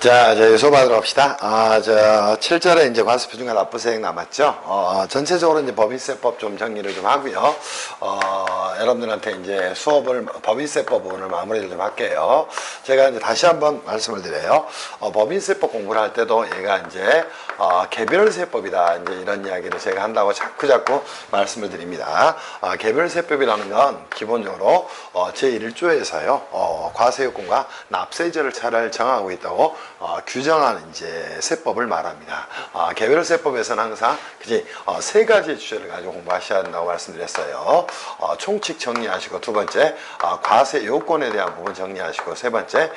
자, 이제 수업하도록 합시다. 7절에 이제 과세표준과 납부세액 남았죠. 전체적으로 이제 법인세법 좀 정리를 좀 하고요. 여러분들한테 이제 수업을, 법인세법 부분을 마무리를 좀 할게요. 제가 이제 다시 한번 말씀을 드려요. 법인세법 공부를 할 때도 얘가 이제, 개별세법이다. 이제 이런 이야기를 제가 한다고 자꾸 말씀을 드립니다. 개별세법이라는 건 기본적으로, 제1조에서요, 과세요건과 납세제를 차를 정하고 있다고 규정하는 이제 세법을 말합니다. 개별세법에서는 항상 그지 세 가지 주제를 가지고 공부하셔야 한다고 말씀드렸어요. 총칙 정리하시고, 두 번째 과세 요건에 대한 부분 정리하시고, 세 번째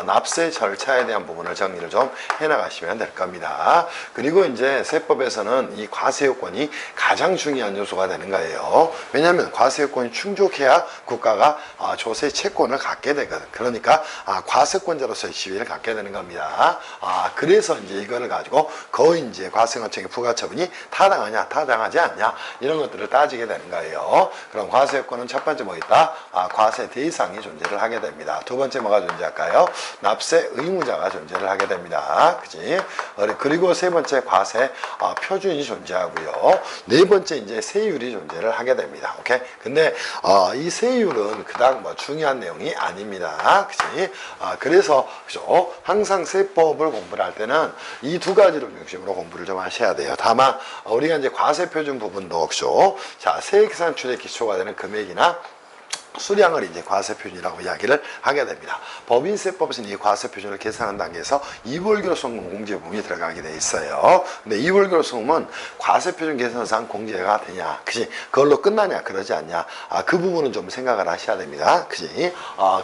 납세 절차에 대한 부분을 정리를 좀 해나가시면 될 겁니다. 그리고 이제 세법에서는 이 과세 요건이 가장 중요한 요소가 되는 거예요. 왜냐하면 과세 요건이 충족해야 국가가 조세 채권을 갖게 되거든. 그러니까 과세권자로서의 지위를 갖게 되는 겁니다. 그래서 이제 이거를 가지고 거의 이제 과세관청의 부과처분이 타당하냐, 타당하지 않냐, 이런 것들을 따지게 되는 거예요. 그럼 과세요건은 첫 번째 뭐 있다? 과세 대상이 존재를 하게 됩니다. 두 번째 뭐가 존재할까요? 납세 의무자가 존재를 하게 됩니다. 그지? 그리고 세 번째 과세 표준이 존재하고요. 네 번째 이제 세율이 존재를 하게 됩니다. 오케이? 근데 이 세율은 그닥 뭐 중요한 내용이 아닙니다. 그지? 그래서 그죠? 항상 세법을 공부를 할 때는 이 두 가지를 중심으로 공부를 좀 하셔야 돼요. 다만 우리가 이제 과세 표준 부분도 그죠? 자, 세액산 출의 기초가 되는 금액이나 수량을 이제 과세표준이라고 이야기를 하게 됩니다. 법인세법에서는 이 과세표준을 계산하는 단계에서 이월결손금 공제 부분이 들어가게 돼 있어요. 근데 이월결손금은 과세표준 계산상 공제가 되냐, 그지? 그걸로 끝나냐, 그러지 않냐? 그 부분은 좀 생각을 하셔야 됩니다. 그지?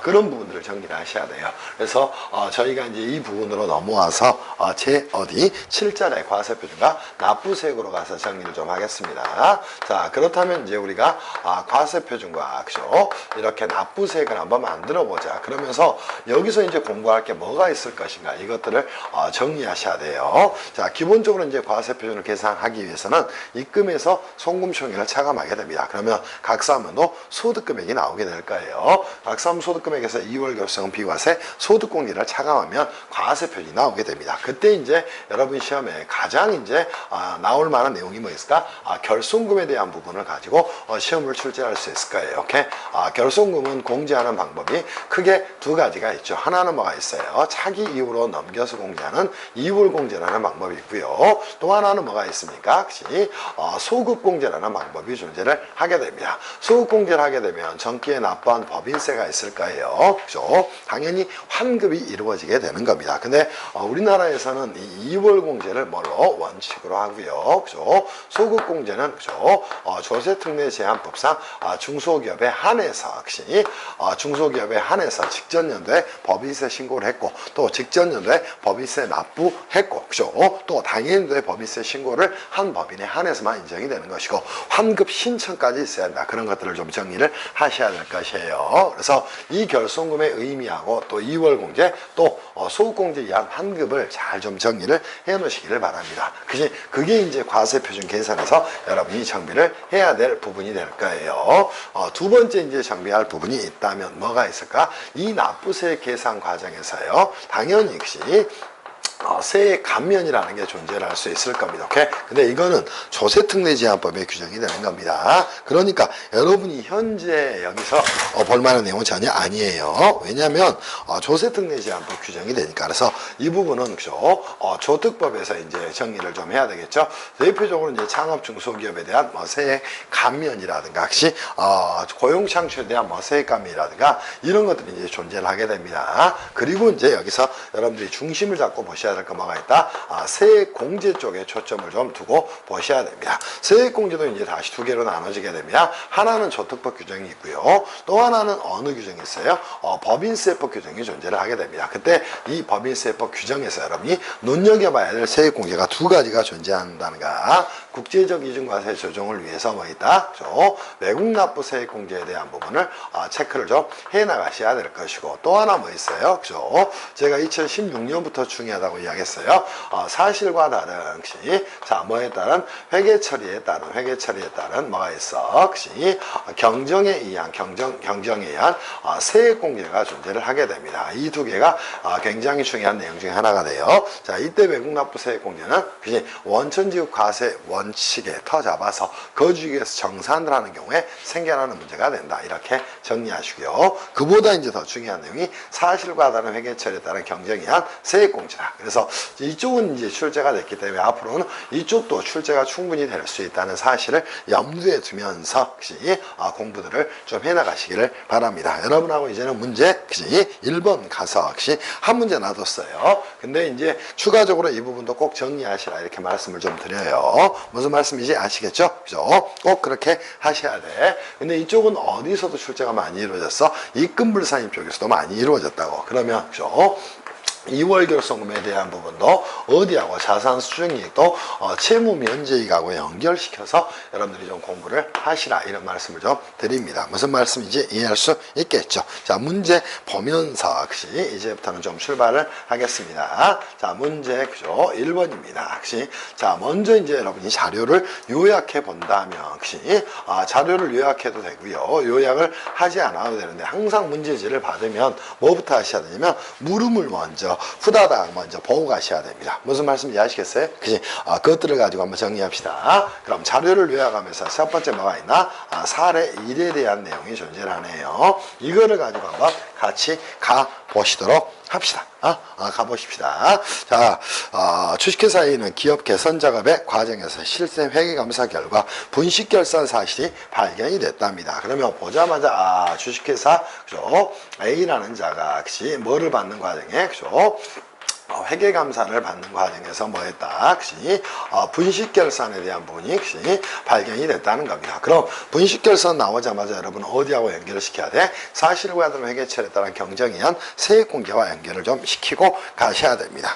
그런 부분들을 정리를 하셔야 돼요. 그래서 저희가 이제 이 부분으로 넘어와서 7절의 과세표준과 납부세액으로 가서 정리를 좀 하겠습니다. 자, 그렇다면 이제 우리가 과세표준과 그죠? 이렇게 납부세액을 한번 만들어 보자. 그러면서 여기서 이제 공부할 게 뭐가 있을 것인가, 이것들을 정리하셔야 돼요. 자, 기본적으로 이제 과세표준을 계산하기 위해서는 입금에서 송금총액을 차감하게 됩니다. 그러면 각사하면도 소득금액이 나오게 될 거예요. 각사하면 소득금액에서 2월 결손금 비과세 소득공제를 차감하면 과세표준이 나오게 됩니다. 그때 이제 여러분 시험에 가장 이제 나올 만한 내용이 뭐 있을까? 결손금에 대한 부분을 가지고 시험을 출제할 수 있을 거예요. 오케이? 결손금은 공제하는 방법이 크게 두 가지가 있죠. 하나는 뭐가 있어요? 차기 이후로 넘겨서 공제하는 이월 공제라는 방법이 있고요. 또 하나는 뭐가 있습니까? 소급 공제라는 방법이 존재를 하게 됩니다. 소급 공제를 하게 되면 전기에 납부한 법인세가 있을 거예요. 그죠? 당연히 환급이 이루어지게 되는 겁니다. 근데 우리나라에서는 이 이월 공제를 뭘로? 원칙으로 하고요. 그죠? 소급 공제는 그죠? 조세특례 제한법상 중소기업에 한해서 역시 중소기업에 한해서 직전 연도에 법인세 신고를 했고, 또 직전 연도에 법인세 납부했고, 그죠? 또 당연도에 법인세 신고를 한 법인에 한해서만 인정이 되는 것이고, 환급 신청까지 있어야 한다. 그런 것들을 좀 정리를 하셔야 될 것이에요. 그래서 이 결손금의 의미하고 또 2월 공제, 또 소득공제에 의한 환급을 잘 좀 정리를 해 놓으시기를 바랍니다. 그게 이제 과세표준 계산에서 여러분이 정비를 해야 될 부분이 될 거예요. 두 번째 이제 정비할 부분이 있다면 뭐가 있을까? 이 납부세 계산 과정에서요, 당연히 역시 세액 감면이라는 게 존재를 할 수 있을 겁니다. 오케이? 근데 이거는 조세특례 제한법에 규정이 되는 겁니다. 그러니까 여러분이 현재 여기서 볼 만한 내용은 전혀 아니에요. 왜냐하면 조세특례 제한법 규정이 되니까. 그래서 이 부분은 그죠? 조특법에서 이제 정리를 좀 해야 되겠죠. 대표적으로 이제 창업 중소기업에 대한 세액 감면이라든가, 혹시 고용 창출에 대한 세액 감면이라든가, 이런 것들이 이제 존재를 하게 됩니다. 그리고 이제 여기서 여러분들이 중심을 잡고 보셔야 될 거 뭐가 있다? 세액 공제 쪽에 초점을 좀 두고 보셔야 됩니다. 세액 공제도 이제 다시 두 개로 나눠지게 됩니다. 하나는 조특법 규정이 있고요. 또 하나는 어느 규정이 있어요? 법인세법 규정이 존재를 하게 됩니다. 그때 이 법인세법 규정에서 여러분이 눈여겨봐야 될 세액 공제가 두 가지가 존재한다는 거. 국제적 이중과세 조정을 위해서 뭐 있다? 외국 납부 세액 공제에 대한 부분을 체크를 좀 해 나가셔야 될 것이고, 또 하나 뭐 있어요? 그죠? 제가 2016년부터 중요하다고 이야기 정리하겠어요. 사실과 다른, 그치? 자, 뭐에 따른? 회계 처리에 따른 뭐가 있어? 그치? 경정에 의한, 경정에 의한 세액 공제가 존재를 하게 됩니다. 이 두 개가 굉장히 중요한 내용 중에 하나가 돼요. 자, 이때 외국납부 세액 공제는, 그치? 원천지급 과세 원칙에 터잡아서 거주기에서 정산을 하는 경우에 생겨나는 문제가 된다. 이렇게 정리하시고요. 그보다 이제 더 중요한 내용이 사실과 다른 회계 처리에 따른 경정에 의한 세액 공제다. 그래서 이쪽은 이제 출제가 됐기 때문에 앞으로는 이쪽도 출제가 충분히 될 수 있다는 사실을 염두에 두면서 공부들을 좀 해나가시기를 바랍니다. 여러분하고 이제는 문제 1번 가서 한 문제 놔뒀어요. 근데 이제 추가적으로 이 부분도 꼭 정리하시라 이렇게 말씀을 좀 드려요. 무슨 말씀인지 아시겠죠? 그죠? 꼭 그렇게 하셔야 돼. 근데 이쪽은 어디서도 출제가 많이 이루어졌어? 입금불산임 쪽에서도 많이 이루어졌다고. 그러면 그죠? 2월 결손금에 대한 부분도 어디하고 자산 수중이익도 채무 면제이익하고 연결시켜서 여러분들이 좀 공부를 하시라 이런 말씀을 좀 드립니다. 무슨 말씀인지 이해할 수 있겠죠. 자, 문제 보면서 이제부터는 좀 출발을 하겠습니다. 자, 문제 그죠? 1번입니다. 자, 먼저 이제 여러분이 자료를 요약해 본다면 자료를 요약해도 되고요. 요약을 하지 않아도 되는데 항상 문제지를 받으면 뭐부터 하셔야 되냐면 물음을 먼저 후다닥 먼저 보고 가셔야 됩니다. 무슨 말씀인지 아시겠어요? 그것들을 가지고 한번 정리합시다. 그럼 자료를 요약하면서 첫 번째 뭐가 있나? 사례 1에 대한 내용이 존재하네요. 이거를 가지고 한번 같이 가보시도록 합시다. 가보십시다. 자, 주식회사에는 기업 개선 작업의 과정에서 실세 회계감사 결과 분식결산 사실이 발견이 됐답니다. 그러면 보자마자 주식회사 그죠? A라는 자가 뭐를 받는 과정에 그죠? 회계감사를 받는 과정에서 뭐 했다? 분식결산에 대한 부분이 발견이 됐다는 겁니다. 그럼 분식결산 나오자마자 여러분 어디하고 연결을 시켜야 돼? 사실과 다른 회계처리에 따른 경정에 의한 세액공제와 연결을 좀 시키고 가셔야 됩니다.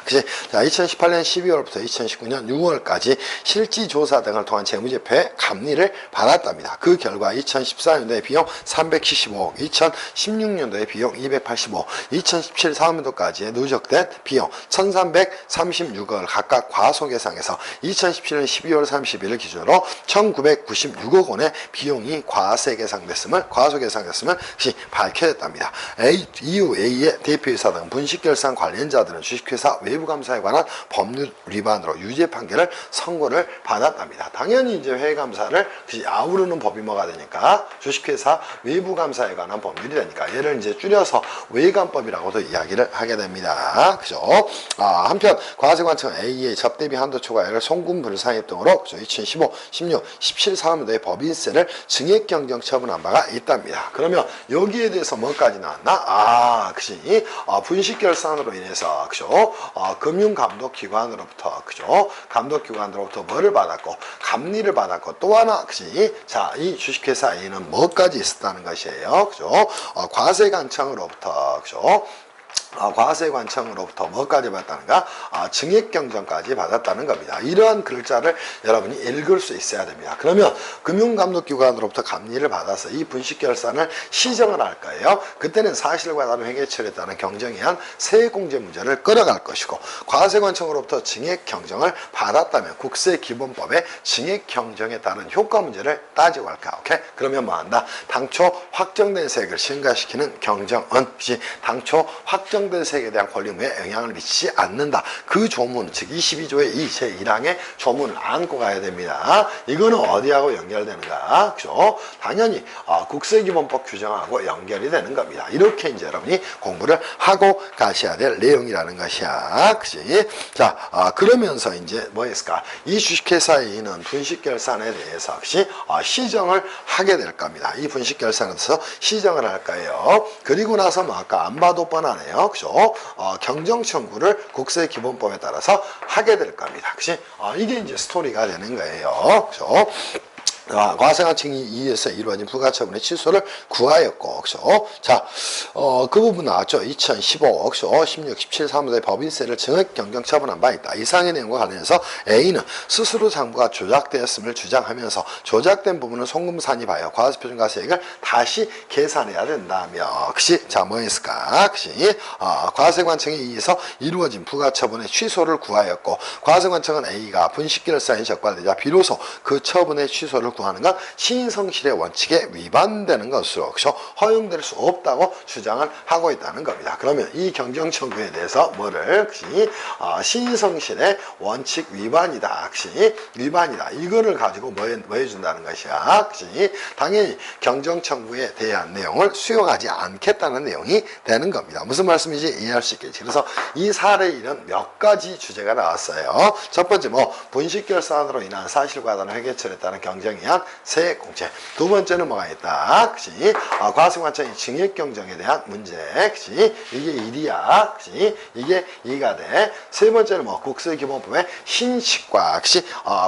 자, 2018년 12월부터 2019년 6월까지 실지조사 등을 통한 재무제표의 감리를 받았답니다. 그 결과 2014년도의 비용 375억, 2016년도의 비용 285억, 2017 사업년도까지의 누적된 비용 1336억을 각각 과소계상해서 2017년 12월 30일 기준으로 1996억 원의 비용이 과소계상됐음을 밝혀졌답니다. 이후 A의 대표이사 등 분식결산 관련자들은 주식회사 외부감사에 관한 법률 위반으로 유죄 판결을 선고를 받았답니다. 당연히 이제 회계감사를 아우르는 법이 뭐가 되니까 주식회사 외부감사에 관한 법률이 되니까 얘를 이제 줄여서 외감법이라고도 이야기를 하게 됩니다. 그죠? 한편 과세관청은 A의 접대비 한도 초과액을 송금불상입 등으로 2015, 16, 17 사업년도의 법인세를 증액경정 처분한 바가 있답니다. 그러면 여기에 대해서 뭐까지 나왔나? 분식결산으로 인해서 그죠? 금융감독기관으로부터 그죠? 감독기관으로부터 뭐를 받았고 감리를 받았고 또 하나 자, 이 주식회사 A는 뭐까지 있었다는 것이에요. 그죠? 과세관청으로부터 그죠? 과세관청으로부터 뭐까지 받았다는가? 증액경정까지 받았다는 겁니다. 이러한 글자를 여러분이 읽을 수 있어야 됩니다. 그러면 금융감독기관으로부터 감리를 받아서 이 분식결산을 시정을 할 거예요. 그때는 사실과 다른 회계처리에 따른 경정에 의한 세액공제 문제를 끌어갈 것이고 과세관청으로부터 증액경정을 받았다면 국세기본법의 증액경정에 따른 효과 문제를 따지고 할까? 오케이? 그러면 뭐한다? 당초 확정된 세액을 증가시키는 경정은 당초 확정된 세액에 대한 권리무에 영향을 미치지 않는다. 그 조문, 즉 22조의 이 제1항의 조문을 안고 가야 됩니다. 이거는 어디하고 연결되는가? 그죠? 당연히 국세기본법 규정하고 연결이 되는 겁니다. 이렇게 이제 여러분이 공부를 하고 가셔야 될 내용이라는 것이야. 그지? 자, 그러면서 이제 뭐 했을까? 이 주식회사에는 분식결산에 대해서 시정을 하게 될 겁니다. 이 분식결산에 대해서 시정을 할 거예요. 그리고 나서 뭐 아까 안 봐도 뻔하네요. 그죠? 경정 청구를 국세기본법에 따라서 하게 될 겁니다. 그치? 이게 이제 스토리가 되는 거예요. 그죠? 과세관청이 의해서 이루어진 부가처분의 취소를 구하였고, 그죠? 자, 그 부분 나왔죠. 2015, 그죠? 16, 17 사무소의 법인세를 증액 경정 처분한 바 있다. 이상의 내용과 관련해서 A는 스스로 장부가 조작되었음을 주장하면서 조작된 부분은 송금 산입하여 과세표준과세액을 다시 계산해야 된다며, 그치? 자, 뭐 했을까? 그치? 과세관청에 의해서 이루어진 부가처분의 취소를 구하였고, 과세관청은 A가 분식결산이 적발되자 비로소 그 처분의 취소를 구하는 건 신성실의 원칙에 위반되는 것으로, 그렇죠? 허용될 수 없다고 주장을 하고 있다는 겁니다. 그러면 이 경정 청구에 대해서 뭐를, 신성실의 원칙 위반이다, 위반이다. 이거를 가지고 뭐 해준다는 것이야, 당연히 경정 청구에 대한 내용을 수용하지 않겠다는 내용이 되는 겁니다. 무슨 말씀인지 이해할 수 있겠지. 그래서 이 사례에는 몇 가지 주제가 나왔어요. 첫 번째 분식결산으로 인한 사실과다는 회계처리에 따른 경정이 한 세액공제. 두 번째는 뭐가 있다, 과세관청의 증액경정에 대한 문제, 이게 1이야, 이게 2가 돼. 세 번째는 국세기본법의 신식과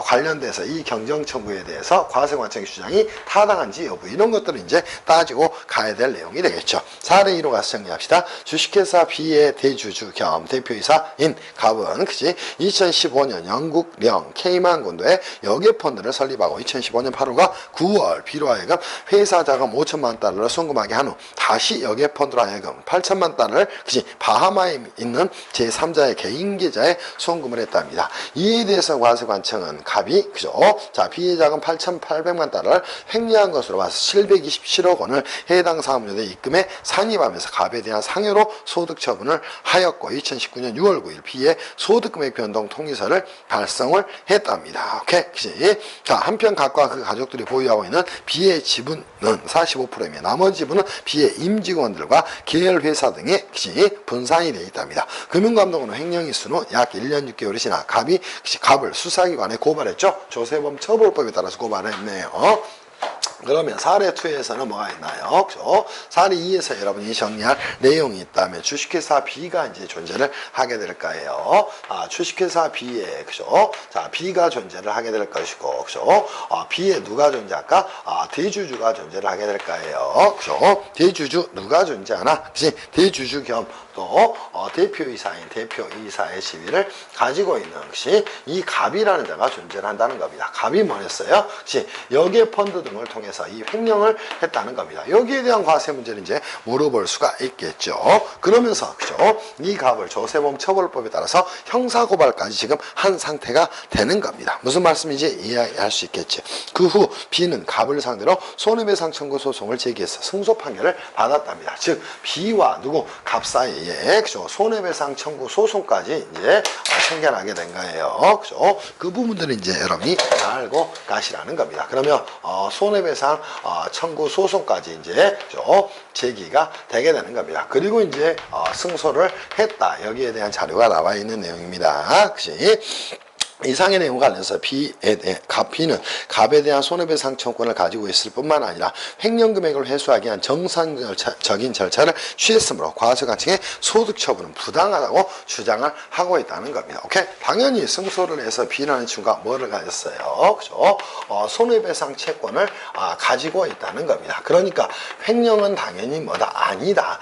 관련돼서 이 경정청구에 대해서 과세관청의 주장이 타당한지 여부, 이런 것들을 이제 따지고 가야 될 내용이 되겠죠. 사례 2로 가서 정리합시다. 주식회사 B의 대주주 겸 대표이사인 갑은 2015년 영국 령 케이만 군도에 여객펀드를 설립하고 2015년 8월과 9월 B로 하여금 회사 자금 5천만 달러를 송금하게 한 후 다시 여객펀드로 하여금 8천만 달러를 바하마에 있는 제3자의 개인 계좌에 송금을 했답니다. 이에 대해서 과세관청은 갑이 B의 자금 8,800만 달러를 횡령한 것으로 봐서 727억 원을 해당 사무소에 입금해 상입하면서 갑에 대한 상여로 소득 처분을 하였고 2019년 6월 9일 B의 소득금액 변동 통지서를 발송을 했답니다. 오케이? 자, 한편 갑과 그 가족들이 보유하고 있는 B의 지분은 45%이며 나머지 지분은 B의 임직원들과 계열회사 등에 분산이 되어 있답니다. 금융감독원은 횡령이 있은 후 약 1년 6개월이 지나 갑이 갑을 수사기관에 고발했죠. 조세범 처벌법에 따라서 고발했네요. 그러면 사례 2에서는 뭐가 있나요? 사례 2에서 여러분이 정리할 내용이 있다면 주식회사 B가 이제 존재를 하게 될 거예요. 주식회사 B에, 자, B가 존재를 하게 될 것이고, B에 누가 존재할까? 대주주가 존재를 하게 될 거예요. 대주주 누가 존재하나? 대주주 겸 또 대표이사인 대표이사의 지위를 가지고 있는 이 갑이라는 자가 존재를 한다는 겁니다. 갑이 뭐였어요? 여객펀드 등을 통해서 이 횡령을 했다는 겁니다. 여기에 대한 과세 문제를 이제 물어볼 수가 있겠죠. 그러면서 이 갑을 조세범 처벌법에 따라서 형사고발까지 지금 한 상태가 되는 겁니다. 무슨 말씀인지 이해할 수 있겠지. 그 후 B는 갑을 상대로 손해배상 청구 소송을 제기해서 승소 판결을 받았답니다. 즉 B와 갑 사이에 손해배상 청구 소송까지 이제 생겨나게 된 거예요. 그 부분들을 이제 여러분이 알고 가시라는 겁니다. 그러면 손해배상 청구 소송까지 이제 제기가 되게 되는 겁니다. 그리고 이제 승소를 했다. 여기에 대한 자료가 나와 있는 내용입니다. 이상의 내용과 관련해서 B는 갑에 대한 손해배상 청구권을 가지고 있을 뿐만 아니라 횡령 금액을 회수하기 위한 정상적인 절차를 취했으므로 과세관청의 소득 처분은 부당하다고 주장을 하고 있다는 겁니다. 오케이? 당연히 승소를 해서 B라는 친구가 뭐를 가졌어요? 손해배상 채권을 가지고 있다는 겁니다. 그러니까 횡령은 당연히 아니다.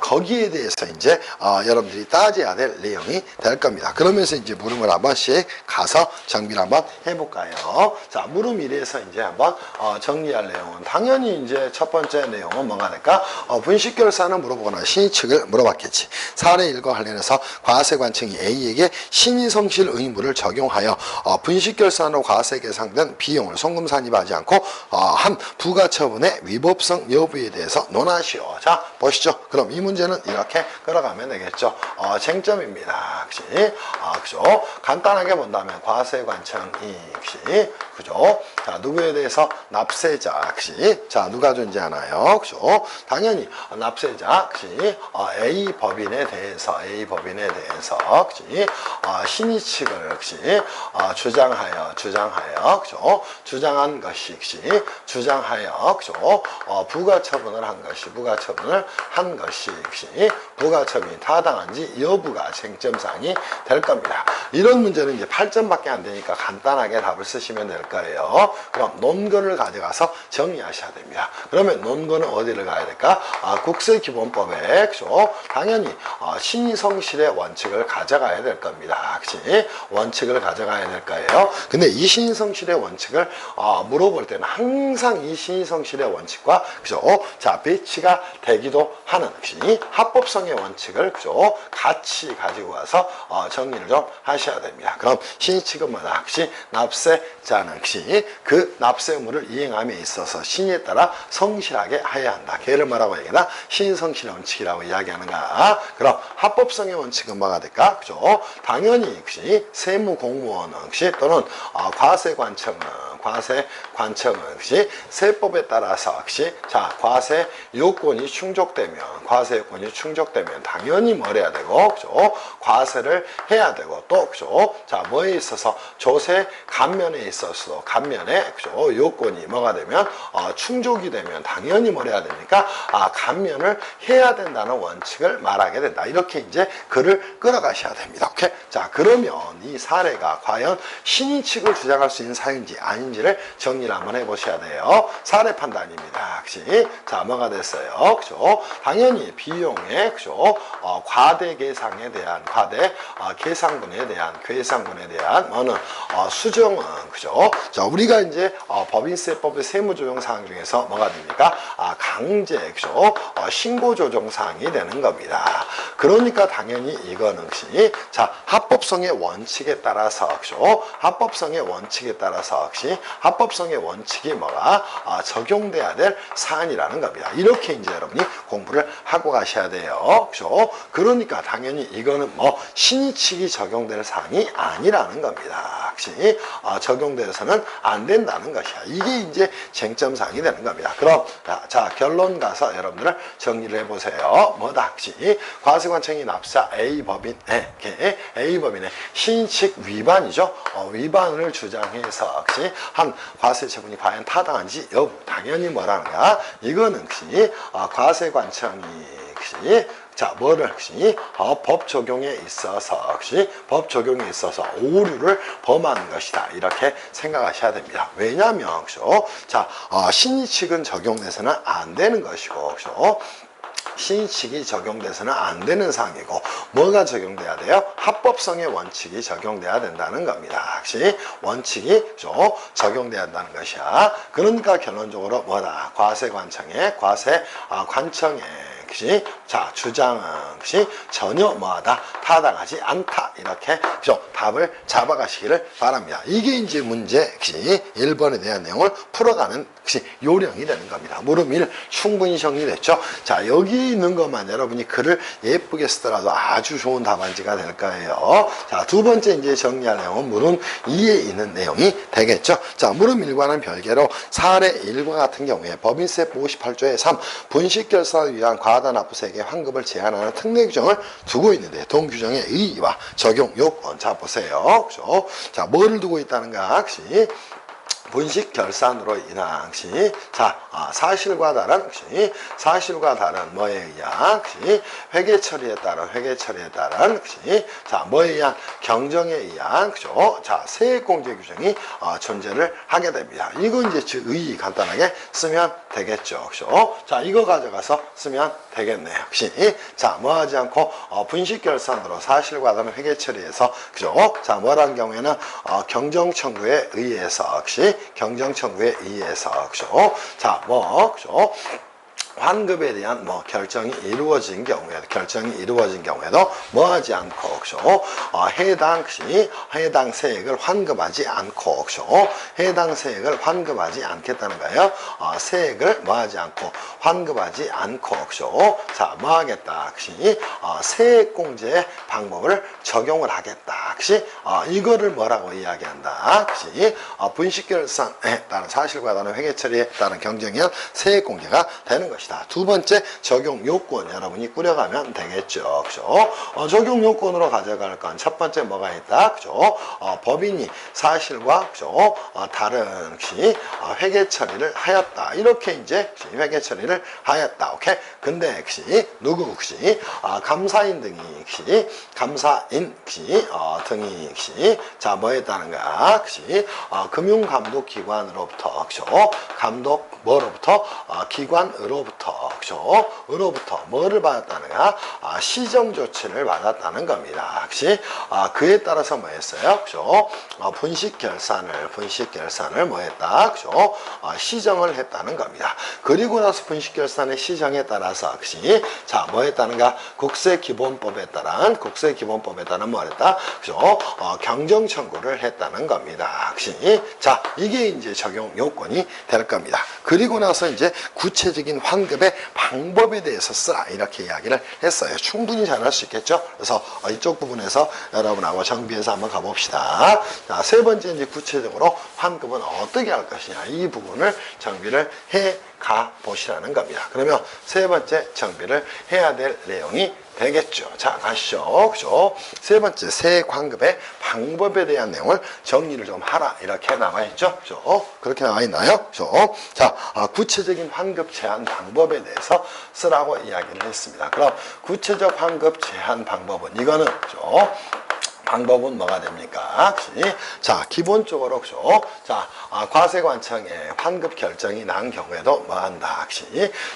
거기에 대해서 이제 여러분들이 따져야 될 내용이 될 겁니다. 그러면서 이제 물음을 한 번씩 가서 정비를 한번 해볼까요? 자, 물음 1에서 이제 한번 정리할 내용은 당연히 이제 첫 번째 내용은 뭐가 될까? 분식결산을 물어보거나 신의측을 물어봤겠지. 사례 1과 관련해서 과세관청이 A에게 신의성실 의무를 적용하여 분식결산으로 과세 계상된 비용을 송금 산입하지 않고 한 부가처분의 위법성 여부에 대해서 논하시오. 자, 보시죠. 그럼 이 문제는 이렇게 끌어가면 되겠죠. 쟁점입니다. 간단하게 본다면 과세관청이 자, 누구에 대해서 납세자 자, 누가 존재하나요? 당연히 납세자 A 법인에 대해서 신의 측을 주장한 것이 부가처분을 한 것이 부가처분이 타당한지 여부가 쟁점사항이 될 겁니다. 이런 문제는 이제 8점밖에 안 되니까 간단하게 답을 쓰시면 될 될까요? 그럼 논거를 가져가서 정리하셔야 됩니다. 그러면 논거는 어디를 가야 될까? 국세기본법에 그죠? 당연히 신의성실의 원칙을 가져가야 될 겁니다. 그치? 원칙을 가져가야 될 거예요. 근데 이 신의성실의 원칙을 물어볼 때는 항상 이 신의성실의 원칙과 그죠? 자, 배치가 되기도 하는 그치? 합법성의 원칙을 그죠? 같이 가지고 와서 정리를 좀 하셔야 됩니다. 그럼 신의칙은 뭐다? 그치? 납세자는 그치? 그 납세 의무를 이행함에 있어서 신의에 따라 성실하게 해야 한다. 걔를 뭐라고 얘기하나? 신의성실의 원칙이라고 이야기하는가? 그럼 합법성의 원칙은 뭐가 될까? 그죠? 당연히 그치? 세무공무원은 그치? 또는 과세관청은 그치? 세법에 따라서 그치? 자, 과세 요건이 충족되면 당연히 뭘 해야 되고 그죠? 과세를 해야 되고 또 그죠? 자, 뭐에 있어서 조세 감면에 있어서 감면에 그죠? 요건이 뭐가 되면 충족이 되면 당연히 뭘 해야 됩니까? 감면을 해야 된다는 원칙을 말하게 된다. 이렇게 이제 글을 끌어가셔야 됩니다. 오케이? 자, 그러면 이 사례가 과연 신의칙을 주장할 수 있는 사유인지 아닌지를 정리를 한번 해보셔야 돼요. 사례 판단입니다. 그치? 자, 뭐가 됐어요? 그죠? 당연히 비용의 그죠? 과대 계상에 대한 계상분에 대한 뭐는 수정은 그죠? 자, 우리가 이제 법인세법의 세무조정 사항 중에서 뭐가 됩니까? 강제 그죠? 신고 조정 사항이 되는 겁니다. 그러니까 당연히 이거는 혹시 자, 합법성의 원칙에 따라서 그죠? 합법성의 원칙에 따라서 혹시 합법성의 원칙이 뭐가 적용돼야 될 사안이라는 겁니다. 이렇게 이제 여러분이 공부를 하고 가셔야 돼요. 그죠? 그러니까 당연히 이거는 뭐 신의칙이 적용될 사항이 아니라는 겁니다. 혹시 적용돼서는 안 된다는 것이야. 이게 이제 쟁점 사항이 되는 겁니다. 그럼 자, 결론 가서 여러분들 정리를 해보세요. 뭐다? 혹시 과세관청이 납사 A법인의 신의칙 위반이죠. 위반을 주장해서 혹시 한 과세처분이 과연 타당한지 여부 당연히 뭐라는가? 이거는 혹시 과세관청이 혹시 자, 뭐를 혹시 법 적용에 있어서 오류를 범하는 것이다. 이렇게 생각하셔야 됩니다. 왜냐하면 그죠? 자, 신의칙은 적용돼서는 안 되는 것이고 그죠? 신의칙이 적용돼서는 안 되는 사항이고 뭐가 적용돼야 돼요? 합법성의 원칙이 적용돼야 된다는 겁니다. 혹시 원칙이 적용돼야 한다는 것이야. 그러니까 결론적으로 뭐다? 과세관청의 그치? 자, 주장은 그치? 전혀 뭐하다? 타당하지 않다. 이렇게 그죠? 답을 잡아가시기를 바랍니다. 이게 이제 문제 그치? 1번에 대한 내용을 풀어가는 그치? 요령이 되는 겁니다. 물음 1 충분히 정리됐죠? 자, 여기 있는 것만 여러분이 글을 예쁘게 쓰더라도 아주 좋은 답안지가 될 거예요. 자, 두 번째 이제 정리할 내용은 물음 2에 있는 내용이 되겠죠? 자, 물음 1과는 별개로 사례 1과 같은 경우에 법인세법 58조의 3 분식결산을 위한 과다 납부세액의 환급을 제한하는 특례 규정을 두고 있는데 동규정의 의의와 적용 요건 자 보세요. 그죠? 자, 뭐를 두고 있다는가? 혹시 분식 결산으로 인한 자, 사실과 다른 뭐에 의한 회계 처리에 따른 자, 뭐에 의한 경정에 의한 그죠? 자, 세액 공제 규정이 존재를 하게 됩니다. 이거 이제 의의 간단하게 쓰면 되겠죠. 그죠? 자, 이거 가져가서 쓰면 되겠네요. 자, 뭐 하지 않고 분식 결산으로 사실과 다른 회계 처리에서 그죠? 자, 뭐란 경우에는 경정 청구에 의해서 그죠? 자, 그죠? 환급에 대한 결정이 이루어진 경우에도 뭐 하지 않고 그죠? 해당 세액을 환급하지 않고 그죠? 해당 세액을 환급하지 않겠다는 거예요. 세액을 뭐 하지 않고 환급하지 않고 그죠? 자, 뭐 하겠다. 세액 공제의 방법을 적용을 하겠다. 이거를 뭐라고 이야기한다. 분식결산에 따른 사실과 다른 회계 처리에 따른 경정에 세액 공제가 되는 것이다. 두 번째 적용 요건 여러분이 꾸려가면 되겠죠. 그죠? 적용 요건으로 가져갈 건 첫 번째 뭐가 있다. 그죠? 법인이 사실과 그죠? 다른 회계 처리를 하였다. 이렇게 이제 회계 처리를 하였다. 오케이? 근데 누구 감사인 등이 감사인 등이 그시 자 뭐 했다는가 그시 금융감독기관으로부터 그죠 감독 뭐로부터 기관으로부터 그죠 으로부터 뭐를 받았다는가 시정 조치를 받았다는 겁니다. 그시 그에 따라서 뭐 했어요 그죠 분식 결산을 뭐 했다 그죠 시정을 했다는 겁니다. 그리고 나서 분식 결산의 시정에 따라서 그시 자 뭐 했다는가 국세기본법에 따른 뭐 했다 그죠 경정 청구를 했다는 겁니다. 그시 자 이게 이제 적용 요건이 될 겁니다. 그리고 나서 이제 구체적인 환급의 방법에 대해서 쓰라 이렇게 이야기를 했어요. 충분히 잘할 수 있겠죠. 그래서 이쪽 부분에서 여러분하고 정비해서 한번 가봅시다. 자, 세 번째 이제 구체적으로 환급은 어떻게 할 것이냐 이 부분을 정비를 해 가 보시라는 겁니다. 그러면 세 번째 정비를 해야 될 내용이 되겠죠. 자, 가시죠. 그죠? 세 번째, 세 환급의 방법에 대한 내용을 정리를 좀 하라. 이렇게 나와 있죠. 그죠? 그렇게 나와 있나요? 그죠? 자, 구체적인 환급 제한 방법에 대해서 쓰라고 이야기를 했습니다. 그럼 구체적 환급 제한 방법은 이거는, 그죠? 방법은 뭐가 됩니까? 자, 기본적으로, 그죠? 자, 과세관청에 환급 결정이 난 경우에도 뭐 한다?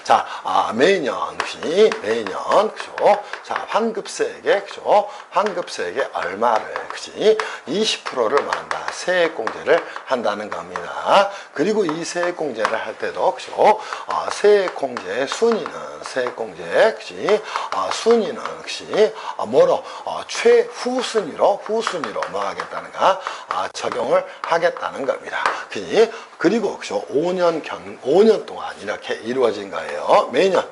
자, 매년, 그죠? 자, 환급세액에, 그죠? 환급세액에 얼마를, 20%를 뭐 한다? 세액공제를 한다는 겁니다. 그리고 이 세액공제를 할 때도, 그죠? 세액공제의 순위는, 순위는, 뭐로? 최후순위로 뭐 하겠다는가? 적용을 하겠다는 겁니다. 그리고, 그죠? 5년 동안 이렇게 이루어진 거예요. 매년.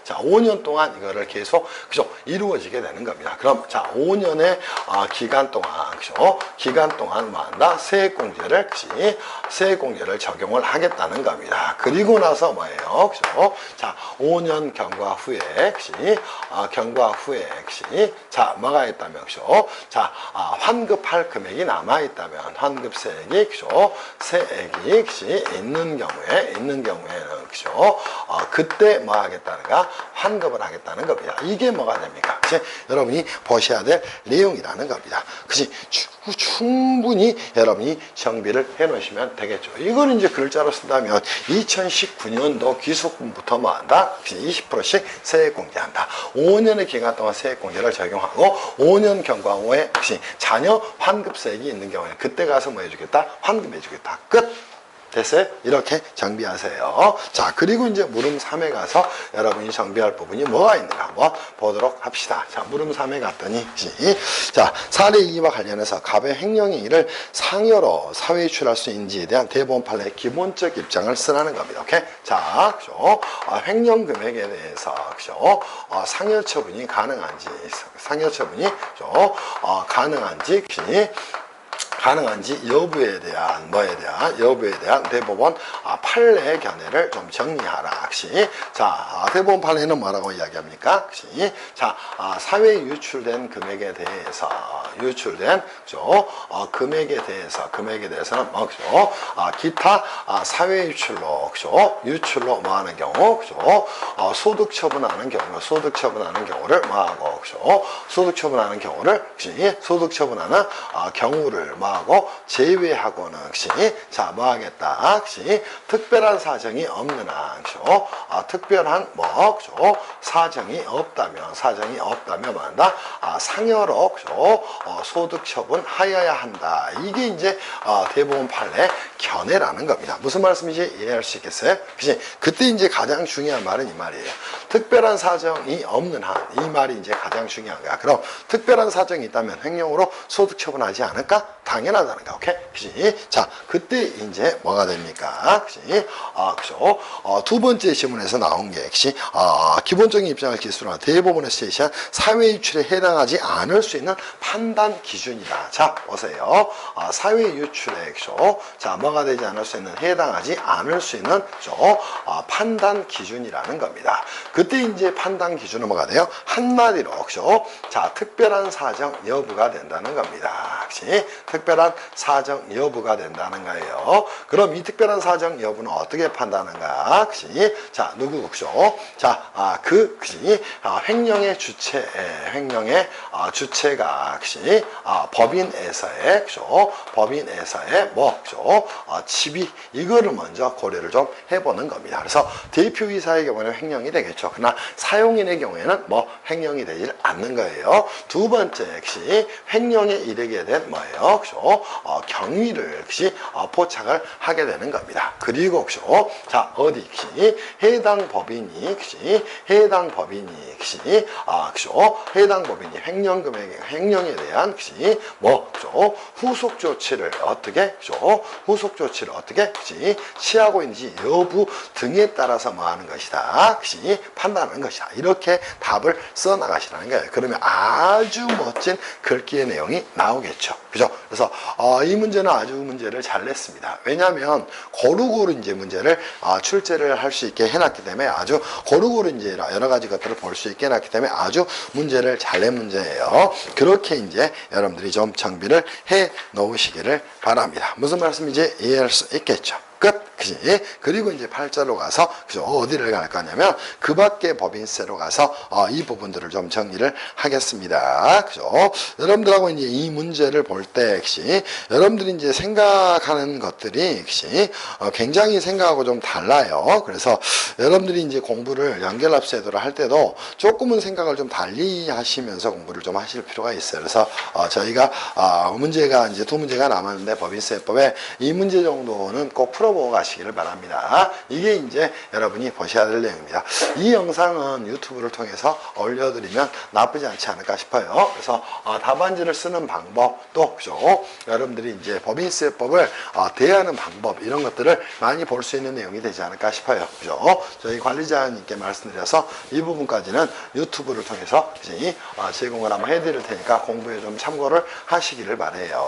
자, 5년 동안 이거를 계속, 그죠? 이루어지게 되는 겁니다. 그럼, 자, 5년의 기간 동안, 그죠? 기간 동안 뭐 한다? 세액공제를 적용을 하겠다는 겁니다. 그리고 나서 뭐예요? 그죠? 자, 5년 경과 후에, 자, 뭐가 있다면, 그죠? 자, 환급할 금액이 남아있다면, 환급세액이, 그죠? 세액이, 있는 경우에는, 그죠? 그때 뭐 하겠다는가? 환급을 하겠다는 겁니다. 이게 뭐가 됩니까? 여러분이 보셔야 될 내용이라는 겁니다. 충분히 여러분이 정비를 해 놓으시면 되겠죠. 이걸 이제 글자로 쓴다면 2019년도 기속부터 뭐 한다? 20%씩 세액공제한다. 5년의 기간 동안 세액공제를 적용하고 5년 경과 후에 자녀 환급세액이 있는 경우에 그때 가서 뭐 해주겠다? 환급해주겠다. 끝! 됐어요? 이렇게 정비하세요. 자, 그리고 이제 물음 3에 가서 여러분이 정비할 부분이 뭐가 있는가 한번 보도록 합시다. 자, 물음 3에 갔더니, 자, 사례 2와 관련해서 갑의 횡령행위를 상여로 사회에 유출할 수 있는지에 대한 대법원 판례의 기본적 입장을 쓰라는 겁니다. 오케이? 자, 그죠? 횡령 금액에 대해서, 그죠? 상여 처분이 가능한지, 그죠? 가능한지 여부에 대한 대법원 판례 견해를 좀 정리하라. 자, 대법원 판례는 뭐라고 이야기합니까? 자, 사회에 유출된 금액에 대해서 그죠? 금액에 대해서는 뭐 그죠? 기타 사회 유출로 그죠? 유출로 뭐 하는 경우 그죠? 소득 처분하는 경우를 뭐 하고 그죠? 소득 처분하는 경우를 하고 제외하고는 자, 뭐 하겠다? 특별한 사정이 없는 한, 특별한 그죠? 사정이 없다면 뭐 한다? 상여로 소득 처분하여야 한다. 이게 이제 대법원 판례 견해라는 겁니다. 무슨 말씀인지 이해할 수 있겠어요? 그때 이제 가장 중요한 말은 이 말이에요. 특별한 사정이 없는 한, 이 말이 이제 가장 중요한 거야. 그럼 특별한 사정이 있다면 횡령으로 소득 처분하지 않을까? 당연하다는 거, 오케이? 자, 그때 이제 뭐가 됩니까? 그죠? 두 번째 지문에서 나온 게, 기본적인 입장을 기술로 한 대법원에서 제시한 사회 유출에 해당하지 않을 수 있는 판단 기준이다. 자, 보세요. 사회 유출액, 자, 뭐가 되지 않을 수 있는, 해당하지 않을 수 있는 판단 기준이라는 겁니다. 그때 이제 판단 기준은 뭐가 돼요? 한마디로 자, 특별한 사정 여부가 된다는 겁니다. 그치? 특별한 사정 여부가 된다는 거예요. 그럼 이 특별한 사정 여부는 어떻게 판단하는가? 그치? 자, 누구 자, 그치? 횡령의 주체, 횡령의 주체가 그치? 법인에서의 법인에서의 지위, 이거를 먼저 고려를 좀 해보는 겁니다. 그래서 대표이사의 경우에는 횡령이 되겠죠. 그러나 사용인의 경우에는 횡령이 되질 않는 거예요. 두 번째, 역시 횡령에 이르게 된 뭐예요? 경위를 역시 포착을 하게 되는 겁니다. 그리고 자, 어디 해당 법인이 해당 법인이 횡령 금액, 횡령에 대한 후속 조치를 어떻게 취하고 있는지 여부 등에 따라서 뭐 하는 것이다. 판단하는 것이다. 이렇게 답을 써 나가시라는 거예요. 그러면 아주 멋진 글귀의 내용이 나오겠죠. 그죠? 그래서 이 문제는 아주 문제를 잘 냈습니다. 왜냐하면 고루고루 이제 문제를 출제를 할 수 있게 해놨기 때문에, 아주 고루고루 이제 여러 가지 것들을 볼 수 있게 해놨기 때문에 아주 문제를 잘 낸 문제예요. 그렇게 이제 여러분들이 좀 정비를 해 놓으시기를 바랍니다. 무슨 말씀인지 이해할 수 있겠죠. 끝. 그치? 그리고 이제 8자로 가서 어디를 갈 거냐면 그 밖에 법인세로 가서 이 부분들을 좀 정리를 하겠습니다. 그죠? 여러분들하고 이제 이 문제를 볼 때 여러분들이 이제 생각하는 것들이 굉장히 생각하고 좀 달라요. 그래서 여러분들이 이제 공부를 연결합세도를 할 때도 조금은 생각을 좀 달리 하시면서 공부를 좀 하실 필요가 있어요. 그래서 저희가 문제가 이제 2문제가 남았는데 법인세법에 이 문제 정도는 꼭 풀어보고 가시기를 바랍니다. 이게 이제 여러분이 보셔야 될 내용입니다. 이 영상은 유튜브를 통해서 올려드리면 나쁘지 않지 않을까 싶어요. 그래서 답안지를 쓰는 방법도 여러분들이 이제 법인세법을 대하는 방법, 이런 것들을 많이 볼 수 있는 내용이 되지 않을까 싶어요. 그죠? 저희 관리자님께 말씀드려서 이 부분까지는 유튜브를 통해서 제공을 한번 해드릴 테니까 공부에 좀 참고를 하시기를 바라요.